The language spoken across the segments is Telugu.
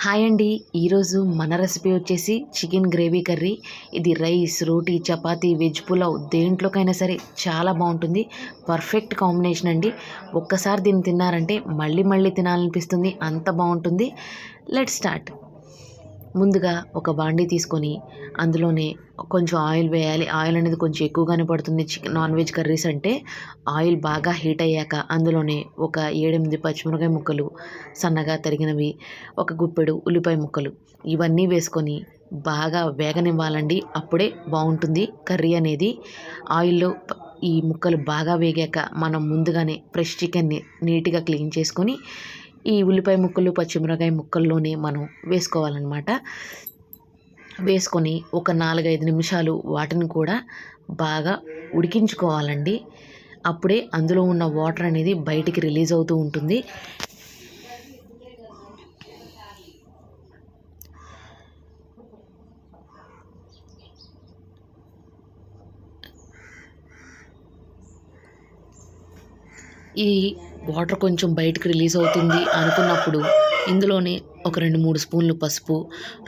హాయ్ అండి. ఈరోజు మన రెసిపీ వచ్చేసి చికెన్ గ్రేవీ కర్రీ. ఇది రైస్, రోటీ, చపాతీ, వెజ్ పులావ్ దేంట్లోకైనా సరే చాలా బాగుంటుంది. పర్ఫెక్ట్ కాంబినేషన్ అండి. ఒక్కసారి దీన్ని తిన్నారంటే మళ్ళీ మళ్ళీ తినాలనిపిస్తుంది, అంత బాగుంటుంది. Let's start. ముందుగా ఒక బాండీ తీసుకొని అందులోనే కొంచెం ఆయిల్ వేయాలి. ఆయిల్ అనేది కొంచెం ఎక్కువగానే పడుతుంది నాన్ వెజ్ కర్రీస్ అంటే. ఆయిల్ బాగా హీట్ అయ్యాక అందులోనే ఒక 7-8 పచ్చిమిరపకాయ ముక్కలు సన్నగా తరిగినవి, ఒక గుప్పెడు ఉల్లిపాయ ముక్కలు ఇవన్నీ వేసుకొని బాగా వేగనివ్వాలండి. అప్పుడే బాగుంటుంది కర్రీ అనేది. ఆయిల్లో ఈ ముక్కలు బాగా వేగాక మనం ముందుగానే ఫ్రెష్ చికెన్ని నీట్గా క్లీన్ చేసుకొని ఈ ఉల్లిపాయ ముక్కలు, పచ్చిమిరపకాయ ముక్కల్లోనే మనం వేసుకోవాలన్నమాట. వేసుకొని ఒక 4-5 నిమిషాలు వాటిని కూడా బాగా ఉడికించుకోవాలండి. అప్పుడే అందులో ఉన్న వాటర్ అనేది బయటికి రిలీజ్ అవుతూ ఉంటుంది. ఈ వాటర్ కొంచెం బయటకు రిలీజ్ అవుతుంది అనుకున్నప్పుడు ఇందులోనే ఒక 2-3 స్పూన్లు పసుపు,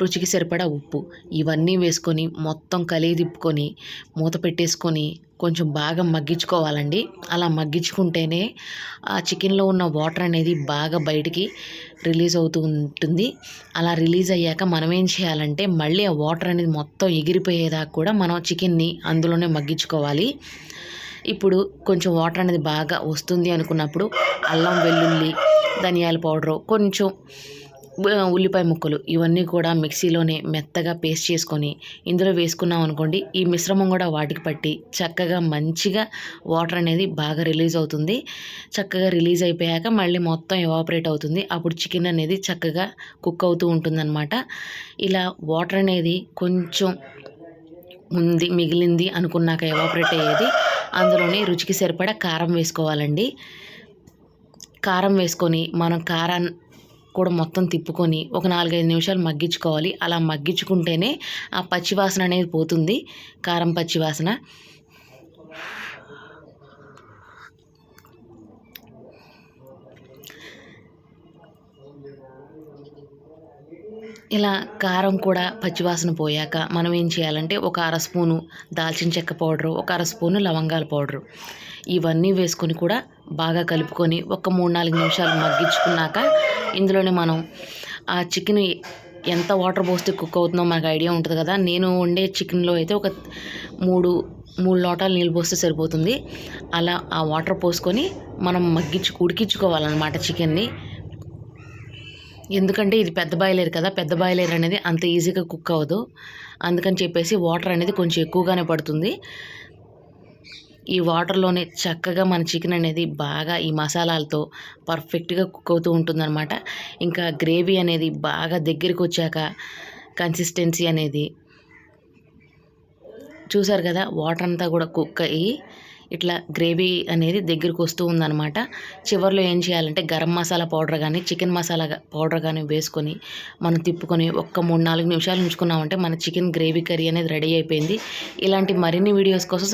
రుచికి సరిపడా ఉప్పు ఇవన్నీ వేసుకొని మొత్తం తిప్పుకొని మూత పెట్టేసుకొని కొంచెం బాగా మగ్గించుకోవాలండి. అలా మగ్గించుకుంటేనే ఆ చికెన్లో ఉన్న వాటర్ అనేది బాగా బయటికి రిలీజ్ అవుతూ ఉంటుంది. అలా రిలీజ్ అయ్యాక మనం ఏం చేయాలంటే మళ్ళీ ఆ వాటర్ అనేది మొత్తం ఎగిరిపోయేదాకా కూడా మనం చికెన్ని అందులోనే మగ్గించుకోవాలి. ఇప్పుడు కొంచెం వాటర్ అనేది బాగా వస్తుంది అనుకున్నప్పుడు అల్లం, వెల్లుల్లి, ధనియాల పౌడరు, కొంచెం ఉల్లిపాయ ముక్కలు ఇవన్నీ కూడా మిక్సీలోనే మెత్తగా పేస్ట్ చేసుకొని ఇందులో వేసుకున్నాం అనుకోండి. ఈ మిశ్రమం కూడా వాటికి పట్టి చక్కగా మంచిగా వాటర్ అనేది బాగా రిలీజ్ అవుతుంది. చక్కగా రిలీజ్ అయిపోయాక మళ్ళీ మొత్తం ఎవాపరేట్ అవుతుంది. అప్పుడు చికెన్ అనేది చక్కగా కుక్ అవుతూ ఉంటుందన్నమాట. ఇలా వాటర్ అనేది కొంచెం మిగిలింది అనుకున్నాక ఎవాపరేట్ అయ్యేది అందులోనే రుచికి సరిపడా కారం వేసుకోవాలండి. కారం వేసుకొని మనం కారాన్ని కూడా మొత్తం తిప్పుకొని ఒక 4-5 నిమిషాలు మగ్గించుకోవాలి. అలా మగ్గించుకుంటేనే ఆ పచ్చివాసన అనేది పోతుంది, కారం పచ్చివాసన. ఇలా కారం కూడా పచ్చివాసన పోయాక మనం ఏం చేయాలంటే ఒక 1/2 స్పూను దాల్చిన చెక్క పౌడరు, ఒక 1/2 స్పూను లవంగాల పౌడరు ఇవన్నీ వేసుకొని కూడా బాగా కలుపుకొని ఒక 3-4 నిమిషాలు మగ్గించుకున్నాక ఇందులోనే మనం ఆ చికెన్ ఎంత వాటర్ పోస్తే కుక్ అవుతుందో మనకు ఐడియా ఉంటుంది కదా. నేను వండే చికెన్లో అయితే ఒక 3 లోటాలు నీళ్ళు పోస్తే సరిపోతుంది. అలా ఆ వాటర్ పోసుకొని మనం ఉడికించుకోవాలన్నమాట చికెన్ని. ఎందుకంటే ఇది పెద్ద బాయిలర్ కదా, పెద్ద బాయిలర్ అనేది అంత ఈజీగా కుక్ అవ్వదు. అందుకని చెప్పేసి వాటర్ అనేది కొంచెం ఎక్కువగానే పడుతుంది. ఈ వాటర్లోనే చక్కగా మన చికెన్ అనేది బాగా ఈ మసాలాలతో పర్ఫెక్ట్గా కుక్ అవుతూ ఉంటుందన్నమాట. ఇంకా గ్రేవీ అనేది బాగా దగ్గరికి వచ్చాక కన్సిస్టెన్సీ అనేది చూసారు కదా, వాటర్ అంతా కూడా కుక్ అయ్యి ఇట్లా గ్రేవీ అనేది దగ్గరికి వస్తూ ఉందన్నమాట. చివరిలో ఏం చేయాలంటే గరం మసాలా పౌడర్ కానీ, చికెన్ మసాలా పౌడర్ కానీ వేసుకొని మనం తిప్పుకొని ఒక్క 3-4 నిమిషాలు ఉంచుకున్నామంటే మన చికెన్ గ్రేవీ కర్రీ అనేది రెడీ అయిపోయింది. ఇలాంటి మరిన్ని వీడియోస్ కోసం